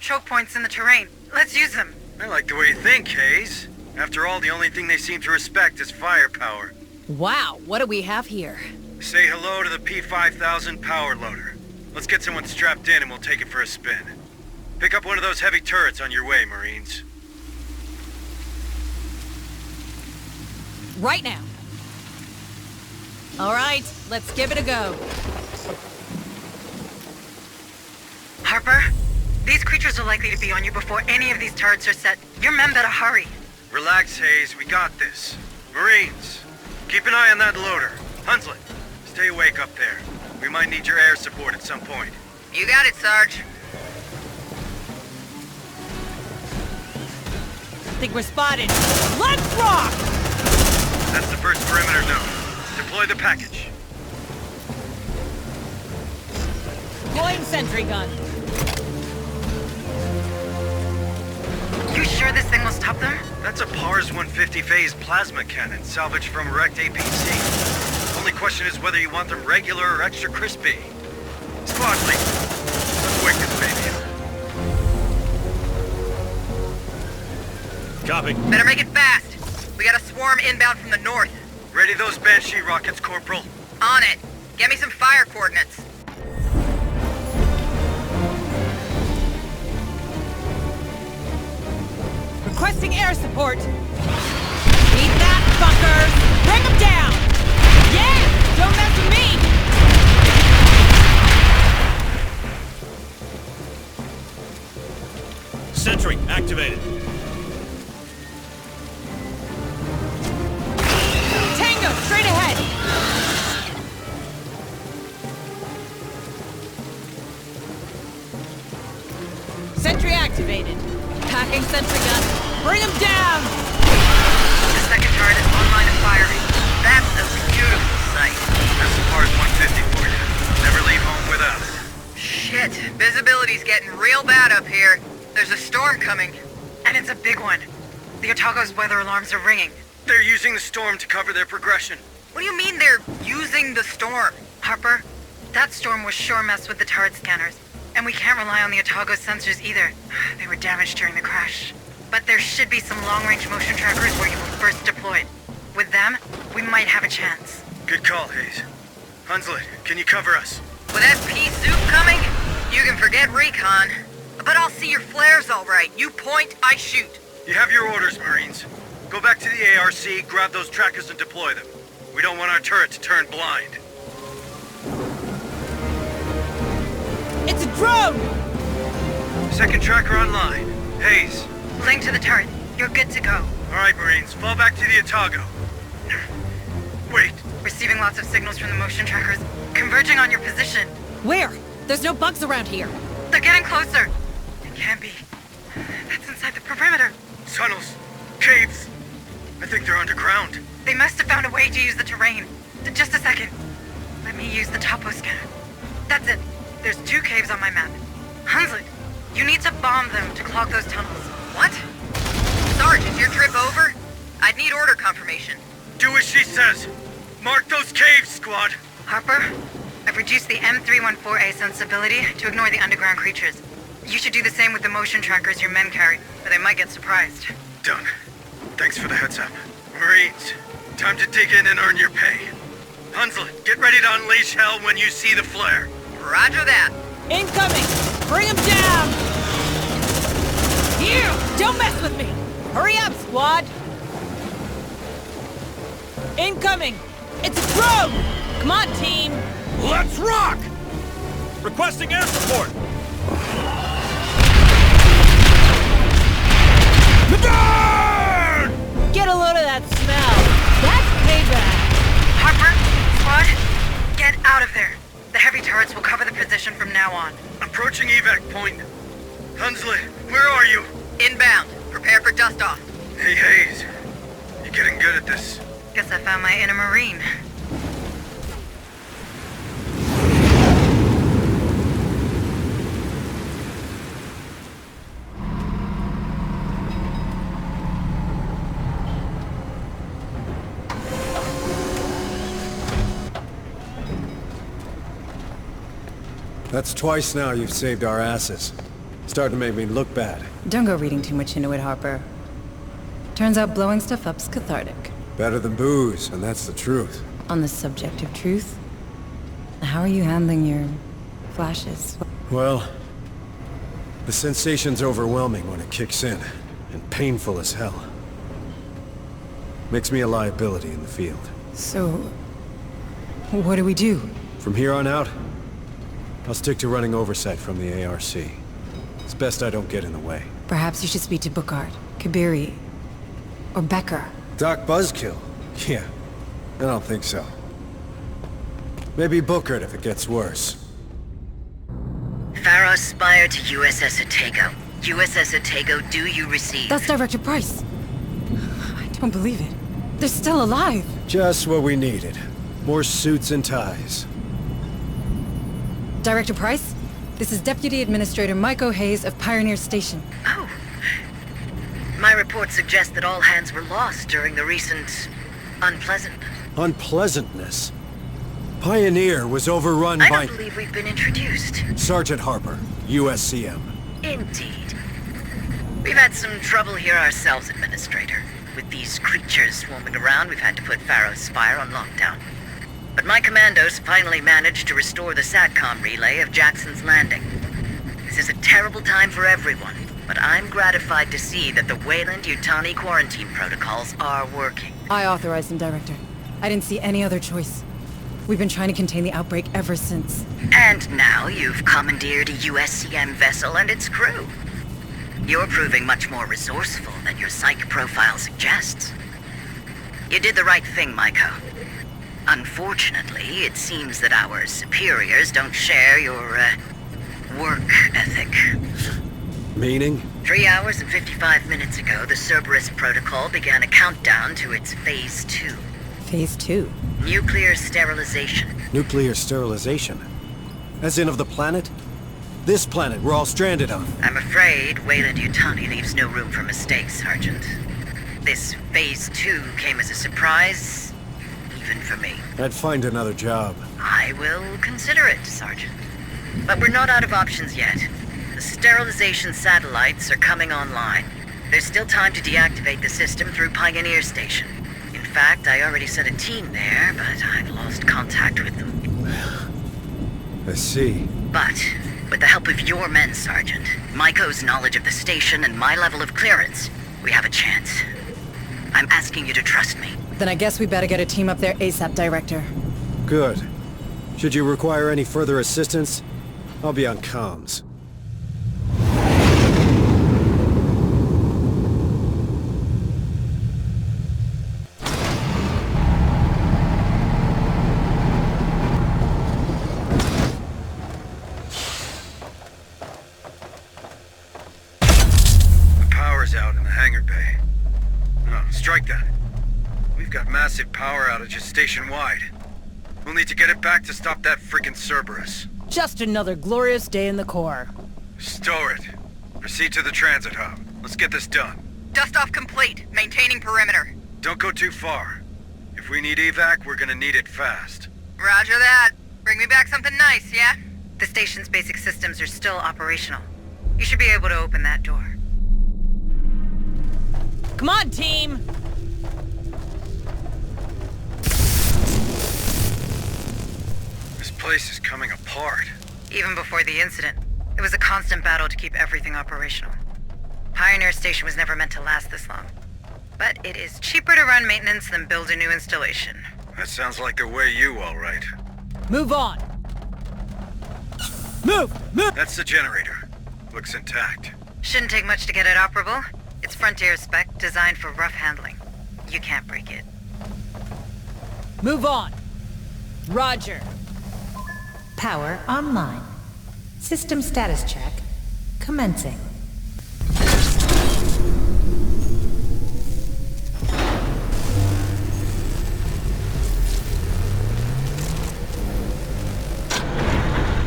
choke points in the terrain. Let's use them. I like the way you think, Hayes. After all, the only thing they seem to respect is firepower. Wow, what do we have here? Say hello to the P5000 power loader. Let's get someone strapped in and we'll take it for a spin. Pick up one of those heavy turrets on your way, Marines. Right now. All right, let's give it a go. Harper, these creatures are likely to be on you before any of these turrets are set. Your men better hurry. Relax, Hayes. We got this. Marines, keep an eye on that loader. Hunslet, stay awake up there. We might need your air support at some point. You got it, Sarge. I think we're spotted. Let's rock! That's the first perimeter node. Deploy the package. Deploying sentry gun. You sure this thing will stop them? That's a PARS 150 phase plasma cannon salvaged from a wrecked APC. Only question is whether you want them regular or extra crispy. Squad lead. Let's wake this baby up. Copy. Better make it fast. We got a swarm inbound from the north. Ready those Banshee rockets, Corporal? On it. Get me some fire coordinates. Requesting air support. Eat that, fuckers! Bring them down! Yeah! Don't mess with me! Sentry activated. Tango, straight ahead! Sentry activated. Packing sentry gun. Bring him down! The second turret is online and firing. That's a beautiful sight. That's the PARS 150 for you. Never leave home without it. Shit, visibility's getting real bad up here. There's a storm coming. And it's a big one. The Otago's weather alarms are ringing. They're using the storm to cover their progression. What do you mean they're using the storm? Harper, that storm was sure messed with the turret scanners. And we can't rely on the Otago's sensors either. They were damaged during the crash. But there should be some long-range motion trackers where you were first deployed. With them, we might have a chance. Good call, Hayes. Hunslet, can you cover us? With that pea soup coming, you can forget recon. But I'll see your flares all right. You point, I shoot. You have your orders, Marines. Go back to the ARC, grab those trackers and deploy them. We don't want our turret to turn blind. It's a drone! Second tracker online. Hayes. Link to the turret. You're good to go. All right, Marines, fall back to the Otago. Wait. Receiving lots of signals from the motion trackers. Converging on your position. Where? There's no bugs around here. They're getting closer. It can't be. That's inside the perimeter. Tunnels. Caves. I think they're underground. They must have found a way to use the terrain. Just a second. Let me use the topo scanner. That's it. There's 2 caves on my map. Hunslet, you need to bomb them to clog those tunnels. What? Sarge, is your trip over? I'd need order confirmation. Do as she says. Mark those caves, squad. Harper, I've reduced the M314A sensibility to ignore the underground creatures. You should do the same with the motion trackers your men carry, or they might get surprised. Done. Thanks for the heads up. Marines, time to dig in and earn your pay. Hunslet, get ready to unleash hell when you see the flare. Roger that. Incoming! Bring him down! Here! Don't mess with me! Hurry up, squad! Incoming! It's a drone! Come on, team! Let's rock! Requesting air support! Get a load of that smell! That's payback! Harper, squad, get out of there. The heavy turrets will cover the position from now on. Approaching evac point. Hunslet, where are you? Inbound. Prepare for dust off. Hey, Hayes. You're getting good at this. Guess I found my inner Marine. That's twice now you've saved our asses. Starting to make me look bad. Don't go reading too much into it, Harper. Turns out blowing stuff up's cathartic. Better than booze, and that's the truth. On the subject of truth, how are you handling your flashes? Well, the sensation's overwhelming when it kicks in, and painful as hell. Makes me a liability in the field. So, what do we do? From here on out, I'll stick to running oversight from the ARC. It's best I don't get in the way. Perhaps you should speak to Bookard, Kabiri, or Becker. Doc Buzzkill? Yeah, I don't think so. Maybe Bookard if it gets worse. Pharaoh Spire to USS Otago. USS Otago, do you receive? That's Director Price. I don't believe it. They're still alive. Just what we needed. More suits and ties. Director Price, this is Deputy Administrator Mike O'Hays of Pioneer Station. Oh. My report suggests that all hands were lost during the recent unpleasantness. Unpleasantness? Pioneer was overrun I by... don't believe we've been introduced. Sergeant Harper, USCM. Indeed. We've had some trouble here ourselves, Administrator. With these creatures swarming around, we've had to put Pharaoh Spire on lockdown. But my commandos finally managed to restore the SATCOM relay of Jackson's Landing. This is a terrible time for everyone, but I'm gratified to see that the Wayland-Yutani quarantine protocols are working. I authorized them, Director. I didn't see any other choice. We've been trying to contain the outbreak ever since. And now you've commandeered a USCM vessel and its crew. You're proving much more resourceful than your psych profile suggests. You did the right thing, Maiko. Unfortunately, it seems that our superiors don't share your, work ethic. Meaning? 3 hours and 55 minutes ago, the Cerberus Protocol began a countdown to its Phase 2. Phase 2. Nuclear sterilization. Nuclear sterilization? As in of the planet? This planet we're all stranded on. I'm afraid Wayland-Yutani leaves no room for mistakes, Sergeant. This Phase 2 came as a surprise, even for me. I'd find another job. I will consider it, Sergeant. But we're not out of options yet. The sterilization satellites are coming online. There's still time to deactivate the system through Pioneer Station. In fact, I already sent a team there, but I've lost contact with them. I see. But, with the help of your men, Sergeant, Maiko's knowledge of the station and my level of clearance, we have a chance. I'm asking you to trust me. Then I guess we better get a team up there ASAP, Director. Good. Should you require any further assistance, I'll be on comms. Out in the hangar bay. No, strike that. We've got massive power outages station-wide. We'll need to get it back to stop that freaking Cerberus. Just another glorious day in the Corps. Stow it. Proceed to the transit hub. Let's get this done. Dust-off complete. Maintaining perimeter. Don't go too far. If we need evac, we're gonna need it fast. Roger that. Bring me back something nice, yeah? The station's basic systems are still operational. You should be able to open that door. Come on, team! This place is coming apart. Even before the incident, it was a constant battle to keep everything operational. Pioneer Station was never meant to last this long. But it is cheaper to run maintenance than build a new installation. That sounds like the way you, all right. Move on! Move! Move! That's the generator. Looks intact. Shouldn't take much to get it operable. It's Frontier spec, designed for rough handling. You can't break it. Move on! Roger. Power online. System status check commencing.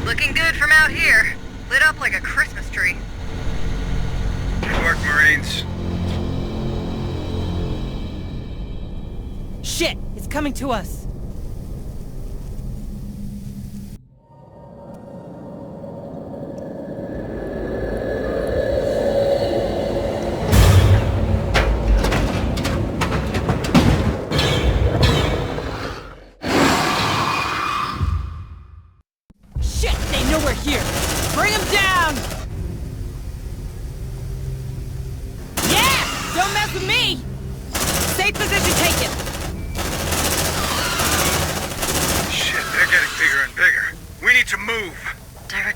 Looking good from out here. Lit up like a Christmas tree. Good work, Marines. Shit! It's coming to us!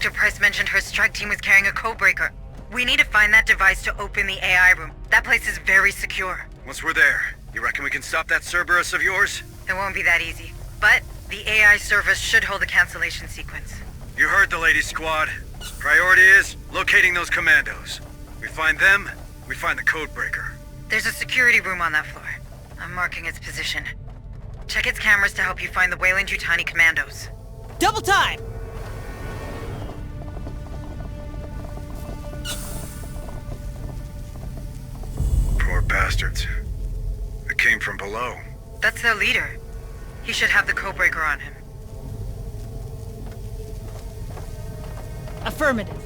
Dr. Price mentioned her strike team was carrying a codebreaker. We need to find that device to open the AI room. That place is very secure. Once we're there, you reckon we can stop that Cerberus of yours? It won't be that easy. But the AI service should hold a cancellation sequence. You heard the lady, squad. Priority is locating those commandos. We find them, we find the codebreaker. There's a security room on that floor. I'm marking its position. Check its cameras to help you find the Weyland-Yutani commandos. Double time! Poor bastards. It came from below. That's their leader. He should have the codebreaker on him. Affirmative.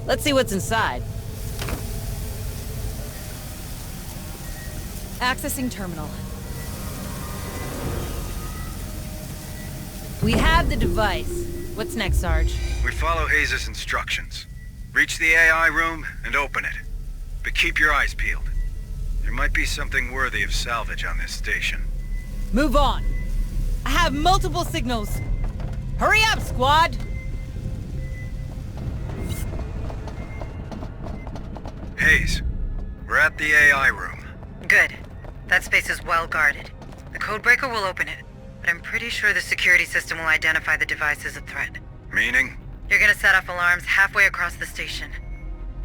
Let's see what's inside. Accessing terminal. We have the device. What's next, Sarge? We follow Hayes' instructions. Reach the AI room and open it. But keep your eyes peeled. There might be something worthy of salvage on this station. Move on. I have multiple signals. Hurry up, squad! Hayes, we're at the AI room. Good. That space is well guarded. The codebreaker will open it, but I'm pretty sure the security system will identify the device as a threat. Meaning? You're gonna set off alarms halfway across the station.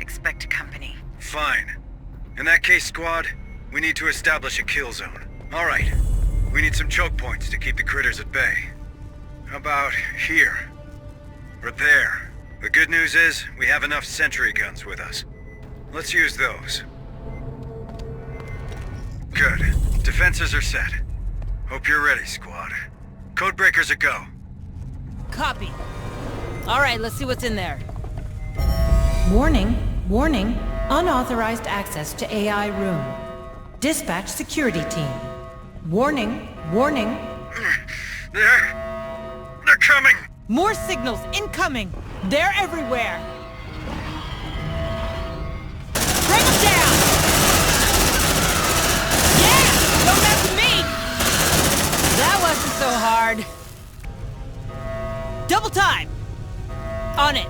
Expect company. Fine. In that case, squad, we need to establish a kill zone. All right. We need some choke points to keep the critters at bay. How about here? Or there? The good news is, we have enough sentry guns with us. Let's use those. Good. Defenses are set. Hope you're ready, squad. Codebreakers a go. Copy. All right, let's see what's in there. Warning, warning, unauthorized access to AI room. Dispatch security team. Warning, warning. They're coming! More signals incoming. They're everywhere. Bring them down! Yeah! Don't mess with me! That wasn't so hard. Double time! On it.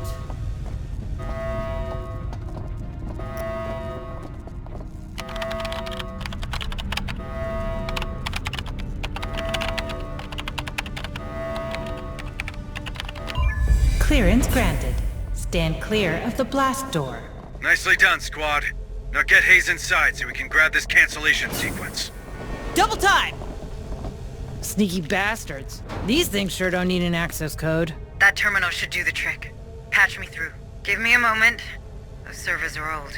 Clearance granted. Stand clear of the blast door. Nicely done, squad. Now get Hayes inside so we can grab this cancellation sequence. Double time! Sneaky bastards. These things sure don't need an access code. That terminal should do the trick. Patch me through. Give me a moment. Those servers are old.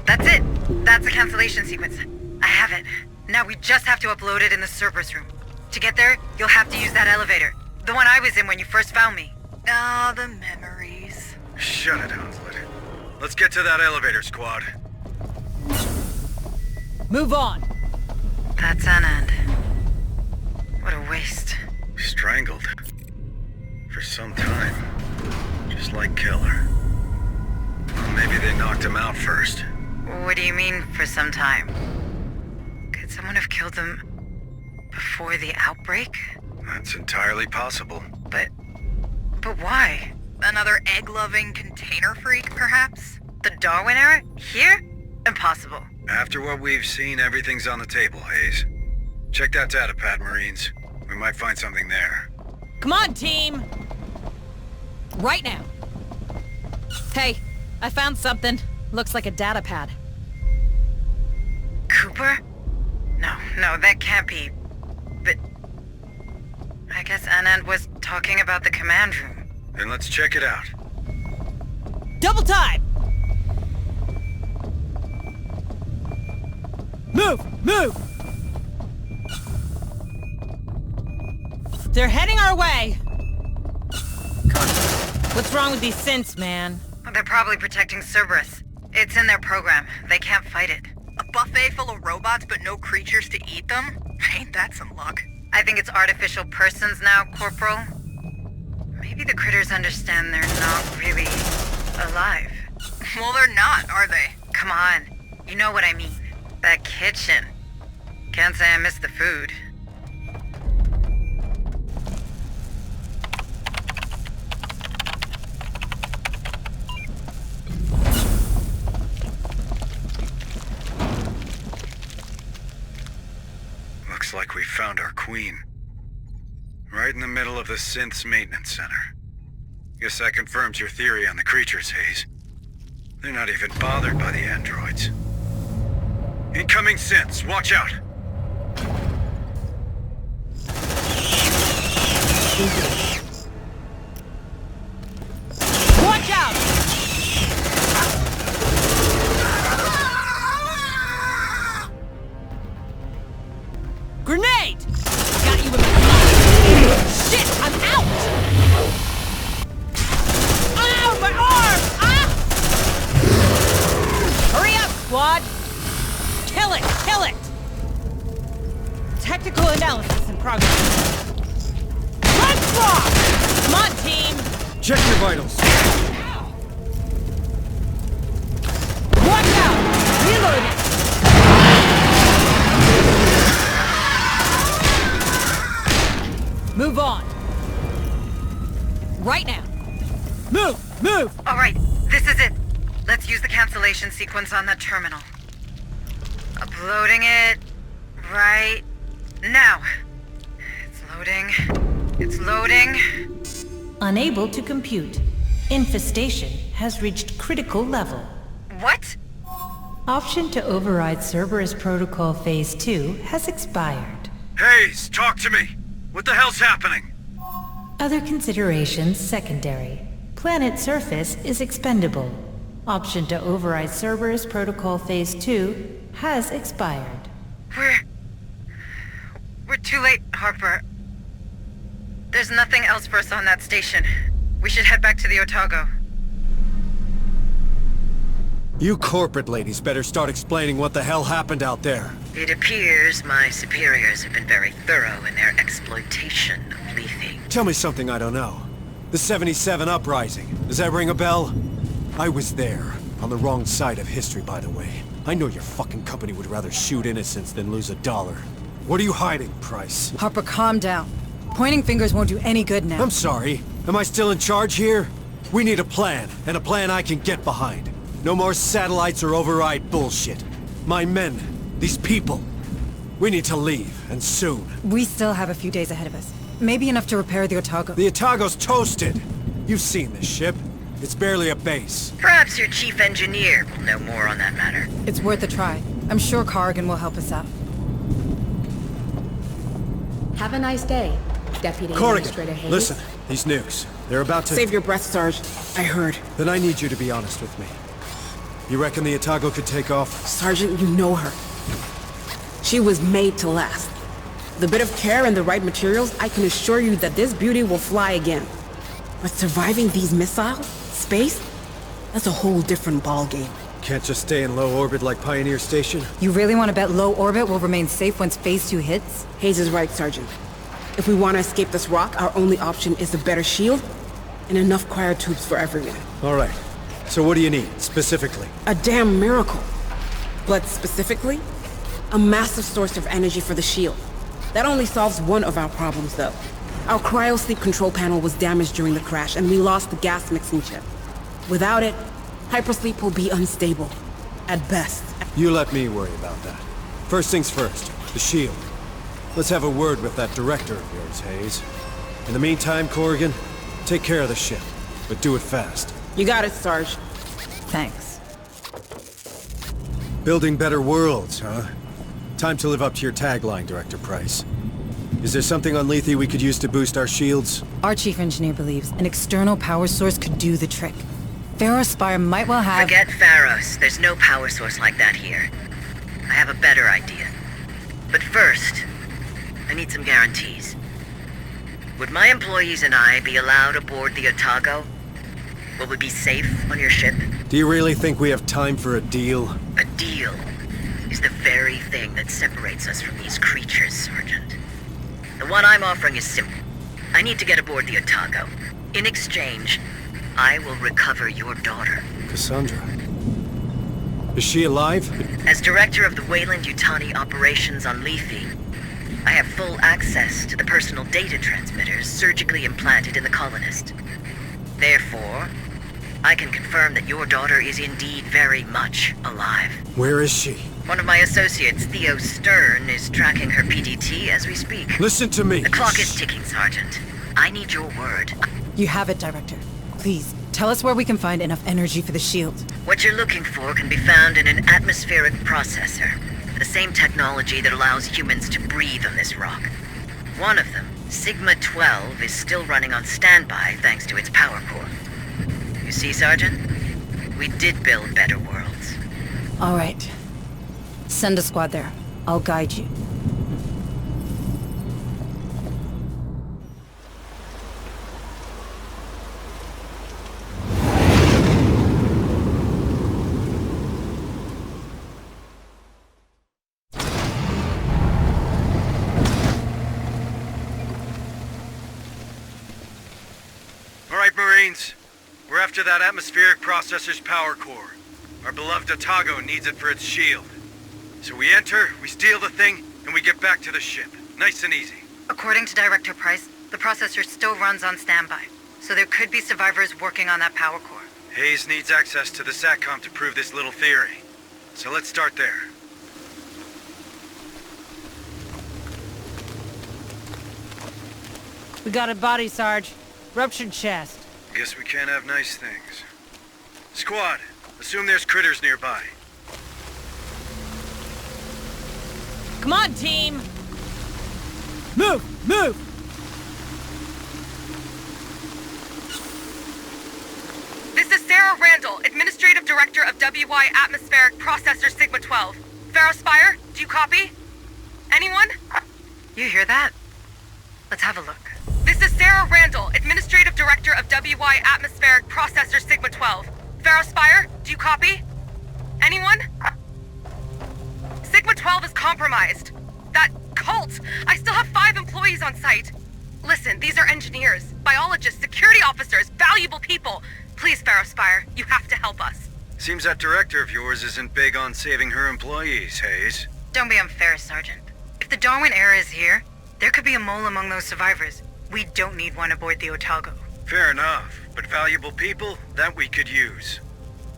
That's it! That's the cancellation sequence. I have it. Now we just have to upload it in the Cerberus room. To get there, you'll have to use that elevator. The one I was in when you first found me. Ah, the memories. Shut it, Hunslet. Let's get to that elevator, squad. Move on. That's Anand. What a waste. Strangled. For some time. Just like Keller. Maybe they knocked him out first. What do you mean, for some time? Could someone have killed them before the outbreak? That's entirely possible. But why? Another egg-loving container freak, perhaps? The Darwin era? Here? Impossible. After what we've seen, everything's on the table, Hayes. Check that data pad, Marines. We might find something there. Come on, team! Right now. Hey, I found something. Looks like a data pad. Cooper? No, that can't be. But I guess Anand was talking about the command room. Then let's check it out. Double time! Move! Move! They're heading our way! What's wrong with these synths, man? They're probably protecting Cerberus. It's in their program. They can't fight it. A buffet full of robots but no creatures to eat them? Ain't that some luck? I think it's artificial persons now, Corporal. Maybe the critters understand they're not really alive. Well, they're not, are they? Come on. You know what I mean. That kitchen. Can't say I miss the food. our queen. Right in the middle of the synth's maintenance center. Guess that confirms your theory on the creatures, Hayes. They're not even bothered by the androids. Incoming synths, watch out! Watch out! Grenade! Got you in my mind. Shit, I'm out! Ow, my arm! Ah! Hurry up, squad! Kill it! Kill it! Technical analysis in progress. Let's rock! Come on, team! Check your vitals. Watch out! Reloading! Move on. Right now. Move! Move! All right, this is it. Let's use the cancellation sequence on that terminal. Uploading it right now. It's loading. It's loading. Unable to compute. Infestation has reached critical level. What? Option to override Cerberus Protocol Phase 2 has expired. Hayes, talk to me! What the hell's happening? Other considerations secondary. Planet surface is expendable. Option to override Cerberus Protocol Phase 2 has expired. We're too late, Harper. There's nothing else for us on that station. We should head back to the Otago. You corporate ladies better start explaining what the hell happened out there. It appears my superiors have been very thorough in their exploitation of Lethe. Tell me something I don't know. The 77 uprising. Does that ring a bell? I was there. On the wrong side of history, by the way. I know your fucking company would rather shoot innocents than lose $1. What are you hiding, Price? Harper, calm down. Pointing fingers won't do any good now. I'm sorry. Am I still in charge here? We need a plan, and a plan I can get behind. No more satellites or override bullshit. My men, these people, we need to leave, and soon. We still have a few days ahead of us. Maybe enough to repair the Otago. The Otago's toasted. You've seen this ship. It's barely a base. Perhaps your chief engineer will know more on that matter. It's worth a try. I'm sure Corrigan will help us out. Have a nice day, Deputy Administrator Corrigan, Hayes. listen. These nukes, they're about to... Save your breath, Sarge. I heard. Then I need you to be honest with me. You reckon the Otago could take off? Sergeant, you know her. She was made to last. With a bit of care and the right materials, I can assure you that this beauty will fly again. But surviving these missiles? Space? That's a whole different ballgame. Can't just stay in low orbit like Pioneer Station? You really want to bet low orbit will remain safe once Phase 2 hits? Hayes is right, Sergeant. If we want to escape this rock, our only option is a better shield and enough cryotubes for everyone. All right. So what do you need, specifically? A damn miracle. But specifically, a massive source of energy for the shield. That only solves one of our problems, though. Our cryo-sleep control panel was damaged during the crash, and we lost the gas mixing chip. Without it, hypersleep will be unstable. At best. You let me worry about that. First things first, the shield. Let's have a word with that director of yours, Hayes. In the meantime, Corrigan, take care of the ship. But do it fast. You got it, Sarge. Thanks. Building better worlds, huh? Time to live up to your tagline, Director Price. Is there something on Lethe we could use to boost our shields? Our chief engineer believes an external power source could do the trick. Pharaoh Spire might well have... Forget Pharos. There's no power source like that here. I have a better idea. But first, I need some guarantees. Would my employees and I be allowed aboard the Otago? Will we be safe on your ship? Do you really think we have time for a deal? A deal is the very thing that separates us from these creatures, Sergeant. The one I'm offering is simple. I need to get aboard the Otago. In exchange, I will recover your daughter. Cassandra. Is she alive? As director of the Weyland-Yutani operations on Lethe, I have full access to the personal data transmitters surgically implanted in the colonist. Therefore, I can confirm that your daughter is indeed very much alive. Where is she? One of my associates, Theo Stern, is tracking her PDT as we speak. Listen to me. The clock is ticking, Sergeant. I need your word. You have it, Director. Please, tell us where we can find enough energy for the shield. What you're looking for can be found in an atmospheric processor. The same technology that allows humans to breathe on this rock. One of them, Sigma-12, is still running on standby thanks to its power core. You see, Sergeant? We did build better worlds. All right. Send a squad there. I'll guide you. All right, Marines. We're after that atmospheric processor's power core. Our beloved Otago needs it for its shield. So we enter, we steal the thing, and we get back to the ship. Nice and easy. According to Director Price, the processor still runs on standby, so there could be survivors working on that power core. Hayes needs access to the SATCOM to prove this little theory. So let's start there. We got a body, Sarge. Ruptured chest. Guess we can't have nice things. Squad, assume there's critters nearby. Come on, team! Move! Move! This is Sarah Randall, Administrative Director of WY Atmospheric Processor Sigma-12. Pharaoh Spire, do you copy? Anyone? You hear that? Let's have a look. This is Sarah Randall, Administrative Director of WY Atmospheric Processor Sigma-12. Pharaoh Spire, do you copy? Anyone? Sigma-12 is compromised. That cult! I still have 5 employees on site. Listen, these are engineers, biologists, security officers, valuable people. Please, Pharaoh Spire, you have to help us. Seems that director of yours isn't big on saving her employees, Hayes. Don't be unfair, Sergeant. If the Darwin era is here, there could be a mole among those survivors. We don't need one aboard the Otago. Fair enough, but valuable people, that we could use.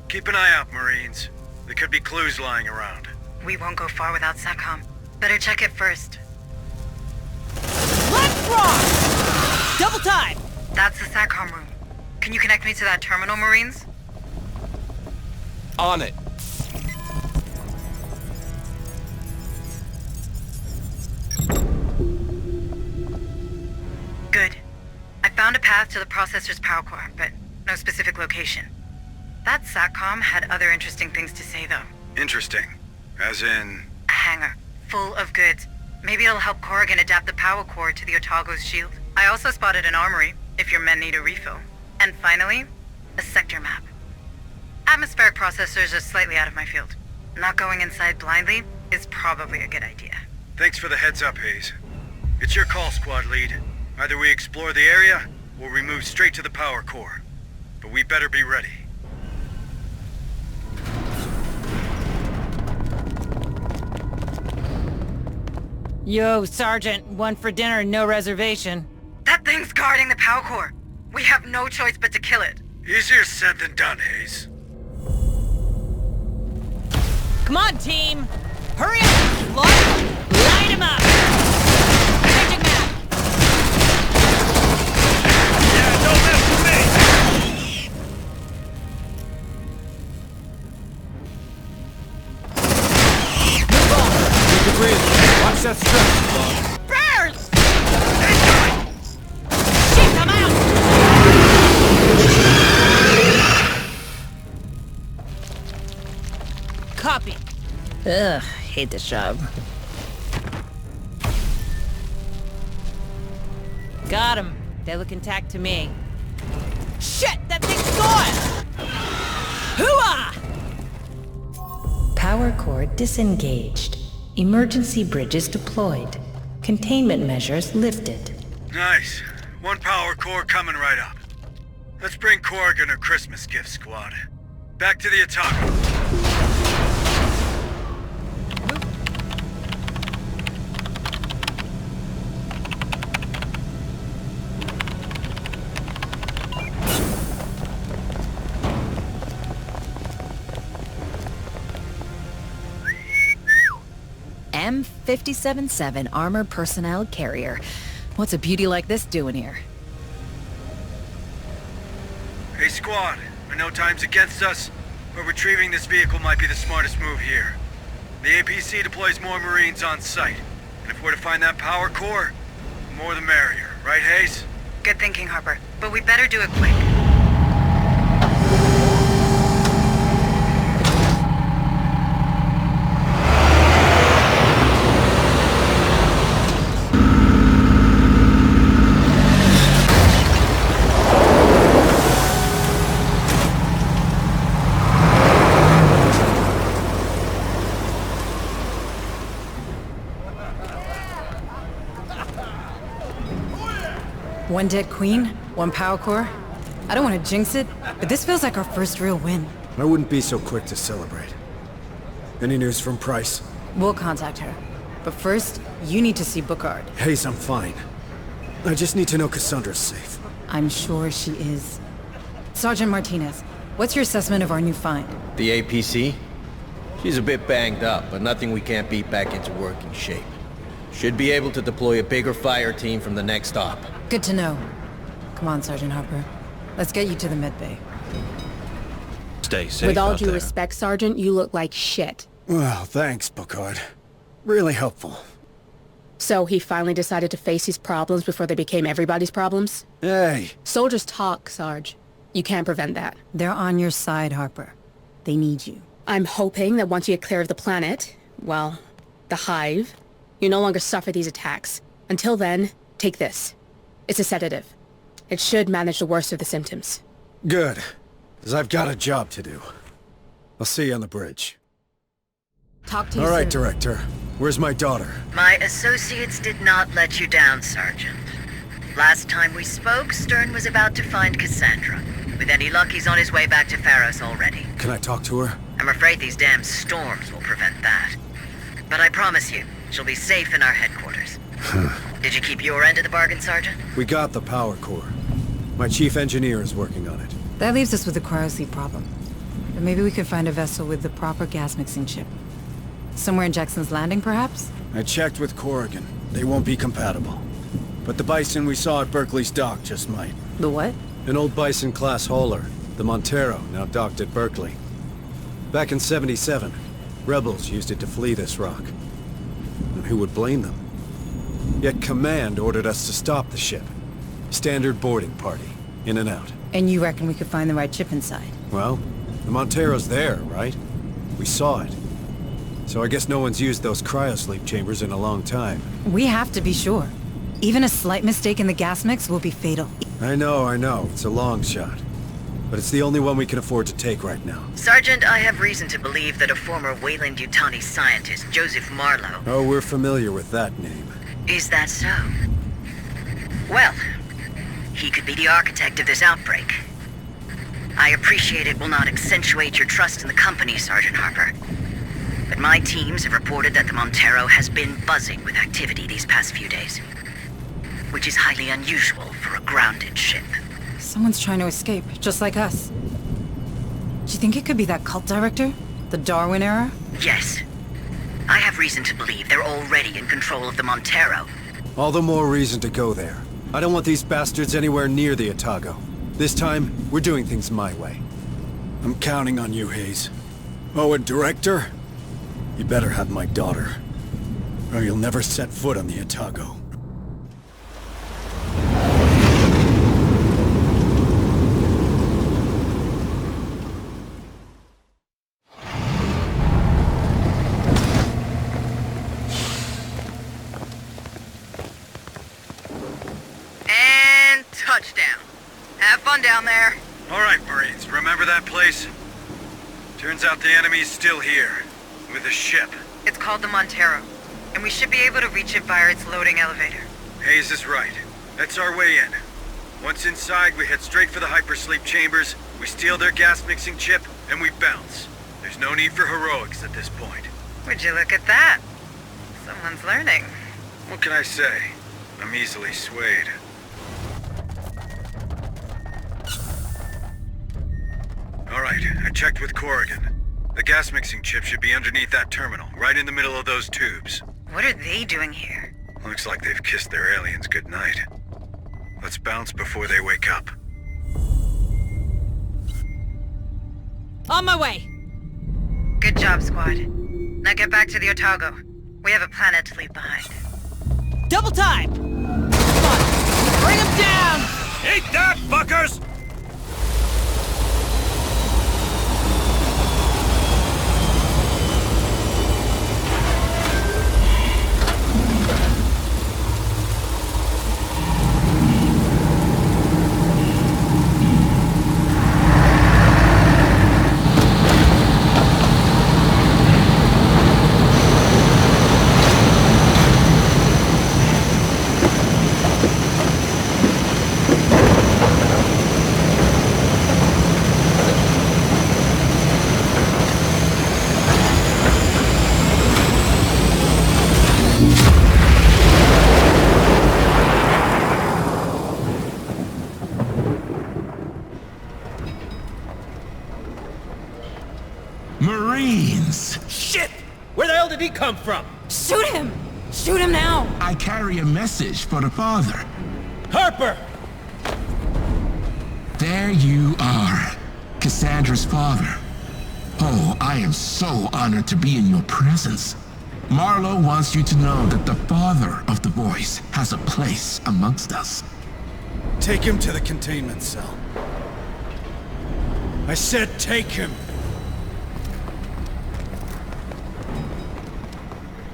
Keep an eye out, Marines. There could be clues lying around. We won't go far without SATCOM. Better check it first. Let's rock! Double time! That's the SATCOM room. Can you connect me to that terminal, Marines? On it. Good. I found a path to the processor's power core, but no specific location. That SATCOM had other interesting things to say, though. Interesting. As in... A hangar, full of goods. Maybe it'll help Corrigan adapt the power core to the Otago's shield. I also spotted an armory, if your men need a refill. And finally, a sector map. Atmospheric processors are slightly out of my field. Not going inside blindly is probably a good idea. Thanks for the heads up, Hayes. It's your call, squad lead. Either we explore the area, or we move straight to the power core. But we better be ready. Yo, Sergeant. One for dinner, no reservation. That thing's guarding the power core. We have no choice but to kill it. Easier said than done, Hayes. Come on, team! Hurry up! Light him up! Changing map! Yeah, don't mess with me! Move on! Take a breather. Watch that stretch. Bears! Shit, I'm out! Copy. Ugh, hate this job. Got him. They look intact to me. Shit, that thing's gone! Hooah! Power core disengaged. Emergency bridges deployed. Containment measures lifted. Nice. One power core coming right up. Let's bring Corrigan her Christmas gift, squad. Back to the Otago. 57-7 armored personnel carrier. What's a beauty like this doing here? Hey, squad. I know time's against us, but retrieving this vehicle might be the smartest move here. The APC deploys more Marines on site, and if we're to find that power core, the more the merrier. Right, Hayes? Good thinking, Harper. But we better do it quick. One dead queen, one power core. I don't want to jinx it, but this feels like our first real win. I wouldn't be so quick to celebrate. Any news from Price? We'll contact her. But first, you need to see Bookard. Hayes, I'm fine. I just need to know Cassandra's safe. I'm sure she is. Sergeant Martinez, what's your assessment of our new find? The APC? She's a bit banged up, but nothing we can't beat back into working shape. Should be able to deploy a bigger fire team from the next stop. Good to know. Come on, Sergeant Harper. Let's get you to the medbay. Stay safe. With all out due there. respect, Sergeant, you look like shit. Well, thanks, Bookard. Really helpful. So he finally decided to face his problems before they became everybody's problems? Hey! Soldiers talk, Sarge. You can't prevent that. They're on your side, Harper. They need you. I'm hoping that once you get clear of the planet, well, the hive, you no longer suffer these attacks. Until then, take this. It's a sedative. It should manage the worst of the symptoms. Good. Because I've got a job to do. I'll see you on the bridge. Talk to you All right, soon. Director. Where's my daughter? My associates did not let you down, Sergeant. Last time we spoke, Stern was about to find Cassandra. With any luck, he's on his way back to Pharos already. Can I talk to her? I'm afraid these damn storms will prevent that. But I promise you, she'll be safe in our headquarters. Did you keep your end of the bargain, Sergeant? We got the power core. My chief engineer is working on it. That leaves us with a cryosleep problem. But maybe we could find a vessel with the proper gas mixing chip. Somewhere in Jackson's Landing, perhaps? I checked with Corrigan. They won't be compatible. But the Bison we saw at Berkeley's dock just might. The what? An old Bison-class hauler, the Montero, now docked at Berkeley. Back in '77, rebels used it to flee this rock. And who would blame them? Yet Command ordered us to stop the ship. Standard boarding party, in and out. And you reckon we could find the right chip inside? Well, the Montero's there, right? We saw it. So I guess no one's used those cryosleep chambers in a long time. We have to be sure. Even a slight mistake in the gas mix will be fatal. I know. It's a long shot. But it's the only one we can afford to take right now. Sergeant, I have reason to believe that a former Wayland-Yutani scientist, Joseph Marlowe... Oh, we're familiar with that name. Is that so? Well, he could be the architect of this outbreak. I appreciate it will not accentuate your trust in the company, Sergeant Harper. But my teams have reported that the Montero has been buzzing with activity these past few days. Which is highly unusual for a grounded ship. Someone's trying to escape, just like us. Do you think it could be that cult director? The Darwin era? Yes. I have reason to believe they're already in control of the Montero. All the more reason to go there. I don't want these bastards anywhere near the Otago. This time, we're doing things my way. I'm counting on you, Hayes. Oh, and Director? You better have my daughter. Or you'll never set foot on the Otago. And touchdown. Have fun down there. All right, Marines, remember that place? Turns out the enemy's still here, with a ship. It's called the Montero, and we should be able to reach it via its loading elevator. Hayes is right. That's our way in. Once inside, we head straight for the hypersleep chambers, we steal their gas-mixing chip, and we bounce. There's no need for heroics at this point. Would you look at that? Someone's learning. What can I say? I'm easily swayed. All right, I checked with Corrigan. The gas-mixing chip should be underneath that terminal, right in the middle of those tubes. What are they doing here? Looks like they've kissed their aliens goodnight. Let's bounce before they wake up. On my way! Good job, squad. Now get back to the Otago. We have a planet to leave behind. Double time! Come on! Bring them down! Eat that, fuckers! Marines! Shit! Where the hell did he come from? Shoot him! Shoot him now! I carry a message for the father. Harper! There you are, Cassandra's father. Oh, I am so honored to be in your presence. Marlowe wants you to know that the father of the voice has a place amongst us. Take him to the containment cell. I said take him!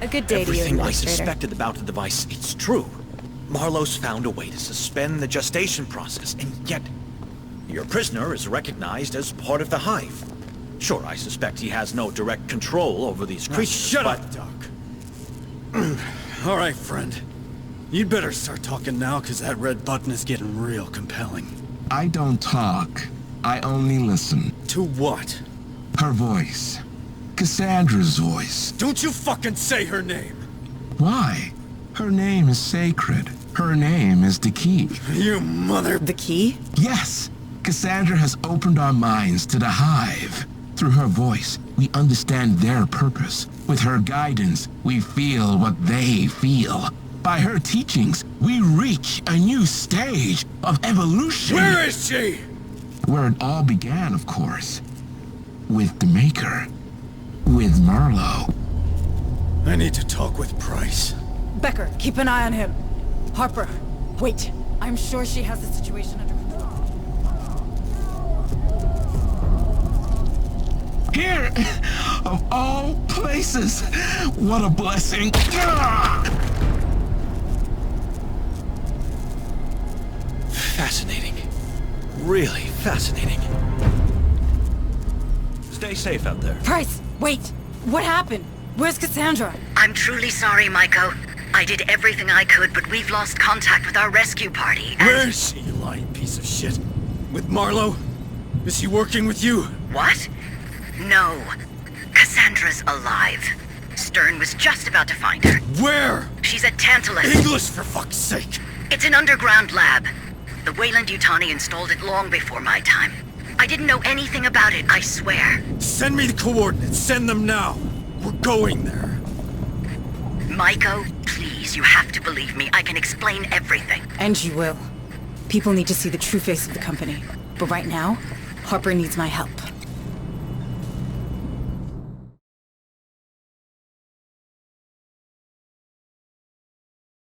A good day to you, Everything I Administrator. suspected about the device, it's true. Marlowe's found a way to suspend the gestation process, and yet your prisoner is recognized as part of the Hive. Sure, I suspect he has no direct control over these creatures, Shut but... up, Doc. All right, friend. You'd better start talking now, because that red button is getting real compelling. I don't talk. I only listen. To what? Her voice. Cassandra's voice. Don't you fucking say her name! Why? Her name is sacred. Her name is the key. You mother... The key? Yes! Cassandra has opened our minds to the Hive. Through her voice, we understand their purpose. With her guidance, we feel what they feel. By her teachings, we reach a new stage of evolution. Where is she? Where it all began, of course. With the Maker. With Marlowe. I need to talk with Price. Becker, keep an eye on him. Harper, wait. I'm sure she has the situation under control. Here! Of all places! What a blessing! Fascinating. Really fascinating. Stay safe out there. Price, wait! What happened? Where's Cassandra? I'm truly sorry, Maiko. I did everything I could, but we've lost contact with our rescue party, and... Where is she, you lying piece of shit? With Marlowe? Is he working with you? What? No. Cassandra's alive. Stern was just about to find her. Where? She's at Tantalus. English, for fuck's sake! It's an underground lab. The Wayland-Yutani installed it long before my time. I didn't know anything about it, I swear. Send me the coordinates. Send them now. We're going there. Maiko, please, you have to believe me. I can explain everything. And you will. People need to see the true face of the company. But right now, Harper needs my help.